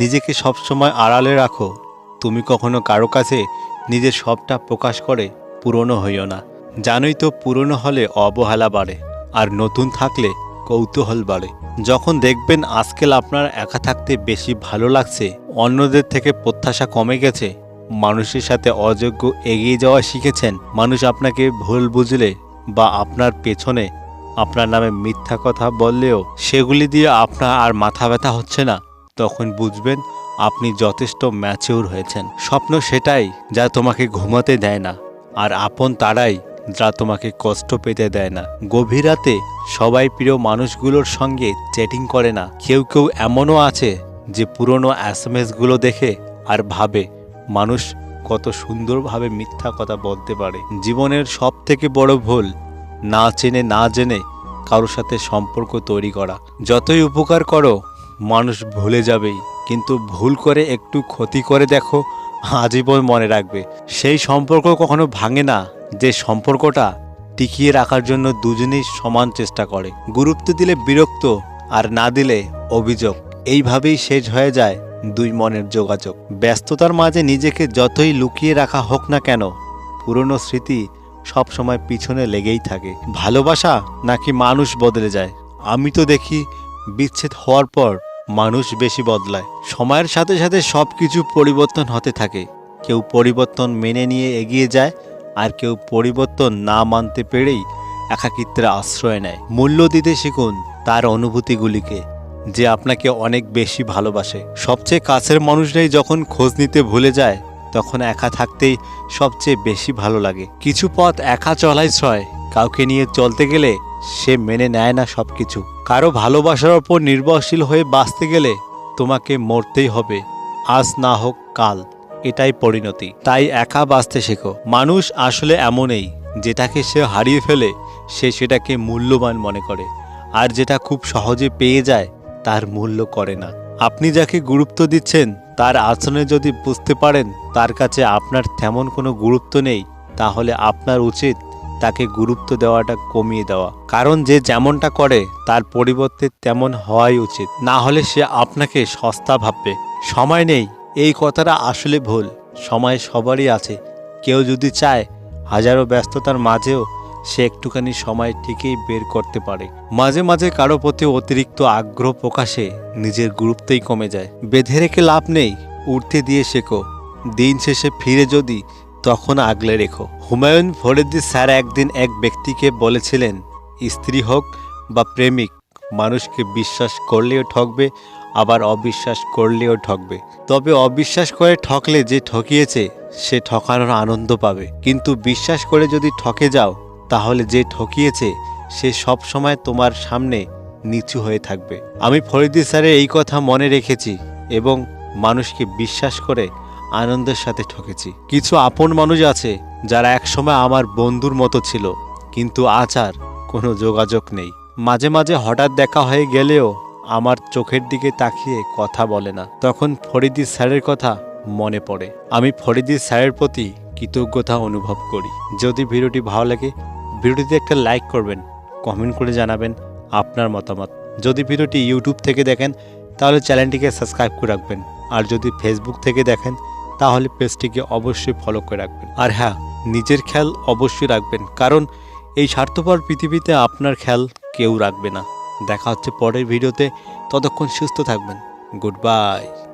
নিজেকে সবসময় আড়ালে রাখো। তুমি কখনো কারো কাছে নিজের সবটা প্রকাশ করে পুরনো হইও না। জানোই তো, পুরনো হলে অবহেলা বাড়ে, আর নতুন থাকলে কৌতূহল বাড়ে। যখন দেখবেন আজকাল আপনার একা থাকতে বেশি ভালো লাগছে, অন্যদের থেকে প্রত্যাশা কমে গেছে, মানুষের সাথে অযোগ্য এগিয়ে যাওয়া শিখেছেন, মানুষ আপনাকে ভুল বুঝলে বা আপনার পেছনে আপনার নামে মিথ্যা কথা বললেও সেগুলি দিয়ে আপনার আর মাথা ব্যথা হচ্ছে না, তখন বুঝবেন আপনি যথেষ্ট ম্যাচিউর হয়েছেন। স্বপ্ন সেটাই যা তোমাকে ঘুমাতে দেয় না, আর আপন তারাই যা তোমাকে কষ্ট পেতে দেয় না। গভীর রাতে সবাই প্রিয় মানুষগুলোর সঙ্গে চ্যাটিং করে না। কেউ কেউ এমনও আছে যে পুরনো এসএমএসগুলো দেখে আর ভাবে মানুষ কত সুন্দরভাবে মিথ্যা কথা বলতে পারে। জীবনের সব থেকে বড় ভুল না চেনে না জেনে কারোর সাথে সম্পর্ক তৈরি করা। যতই উপকার করো মানুষ ভুলে যাবেই, কিন্তু ভুল করে একটু ক্ষতি করে দেখো, আজীবন মনে রাখবে। সেই সম্পর্ক কখনো ভাঙে না যে সম্পর্কটা টিকিয়ে রাখার জন্য দুজনেই সমান চেষ্টা করে। গুরুত্ব দিলে বিরক্ত, আর না দিলে অভিযোগ, এইভাবেই শেষ হয়ে যায় দুই মনের যোগাযোগ। ব্যস্ততার মাঝে নিজেকে যতই লুকিয়ে রাখা হোক না কেন, পুরনো স্মৃতি সব সময় পিছনে লেগেই থাকে। ভালোবাসা নাকি মানুষ বদলে যায়? আমি তো দেখি বিচ্ছেদ হওয়ার পর মানুষ বেশি বদলায়। সময়ের সাথে সাথে সব কিছু পরিবর্তন হতে থাকে। কেউ পরিবর্তন মেনে নিয়ে এগিয়ে যায়, আর কেউ পরিবর্তন না মানতে পেরেই একাকিত্বের আশ্রয় নেয়। মূল্য দিতে শিখুন তার অনুভূতিগুলিকে, যে আপনাকে অনেক বেশি ভালোবাসে। সবচেয়ে কাছের মানুষরাই যখন খোঁজ নিতে ভুলে যায়, তখন একা থাকতেই সবচেয়ে বেশি ভালো লাগে। কিছু পথ একা চলাই শ্রয়, কাউকে নিয়ে চলতে গেলে সে মেনে নেয় না সব কিছু। কারো ভালোবাসার ওপর নির্ভরশীল হয়ে বাঁচতে গেলে তোমাকে মরতেই হবে, আজ না হোক কাল, এটাই পরিণতি। তাই একা বাঁচতে শেখো। মানুষ আসলে এমনই, যেটাকে সে হারিয়ে ফেলে সে সেটাকে মূল্যবান মনে করে, আর যেটা খুব সহজে পেয়ে যায় তার মূল্য করে না। আপনি যাকে গুরুত্ব দিচ্ছেন তার আচরণে যদি বুঝতে পারেন তার কাছে আপনার তেমন কোনো গুরুত্ব নেই, তাহলে আপনার উচিত তাকে গুরুত্ব দেওয়াটা কমিয়ে দেওয়া। কারণ যে যেমনটা করে তার পরিবর্তে তেমন হওয়াই উচিত, না হলে সে আপনাকে সস্তা ভাববে। সময় নেই, এই কথাটা আসলে ভুল। সময় সবারই আছে। কেউ যদি চায় হাজারো ব্যস্ততার মাঝেও সে একটুখানি সময় ঠিকই বের করতে পারে। মাঝে মাঝে কারো প্রতি অতিরিক্ত আগ্রহ প্রকাশে নিজের গুরুত্বই কমে যায়। বেঁধে রেখে লাভ নেই, উঠতে দিয়ে শেখো। দিন শেষে ফিরে যদি তখন আগলে রেখো। হুমায়ুন ফরিদি স্যার একদিন এক ব্যক্তিকে বলেছিলেন, স্ত্রী হোক বা প্রেমিক, মানুষকে বিশ্বাস করলেও ঠকবে, আবার অবিশ্বাস করলেও ঠকবে। তবে অবিশ্বাস করে ঠকলে যে ঠকিয়েছে সে ঠকানোর আনন্দ পাবে, কিন্তু বিশ্বাস করে যদি ঠকে যাও তাহলে যে ঠকিয়েছে সে সব সময় তোমার সামনে নিচু হয়ে থাকবে। আমি ফরিদি স্যারের এই কথা মনে রেখেছি এবং মানুষকে বিশ্বাস করে আনন্দের সাথে ঠকেছি। কিছু আপন মানুষ আছে যারা একসময় আমার বন্ধুর মতো ছিল, কিন্তু আজ আর কোনো যোগাযোগ নেই। মাঝে মাঝে হঠাৎ দেখা হয়ে গেলেও আমার চোখের দিকে তাকিয়ে কথা বলে না। তখন ফরিদি স্যারের কথা মনে পড়ে। আমি ফরিদি স্যারের প্রতি কৃতজ্ঞতা অনুভব করি। যদি ভিডিওটি ভালো লাগে, ভিডিওটিতে একটা লাইক করবেন, কমেন্ট করে জানাবেন আপনার মতামত। যদি ভিডিওটি ইউটিউব থেকে দেখেন তাহলে চ্যানেলটিকে সাবস্ক্রাইব করে রাখবেন, আর যদি ফেসবুক থেকে দেখেন তাহলে পেজটিকে অবশ্যই ফলো করে রাখবেন। আর হ্যাঁ, নিজের খেয়াল অবশ্যই রাখবেন, কারণ এই স্বার্থপর পৃথিবীতে আপনার খেয়াল কেউ রাখবে না। দেখা হচ্ছে পরের ভিডিওতে, ততক্ষণ সুস্থ থাকবেন। Good bye.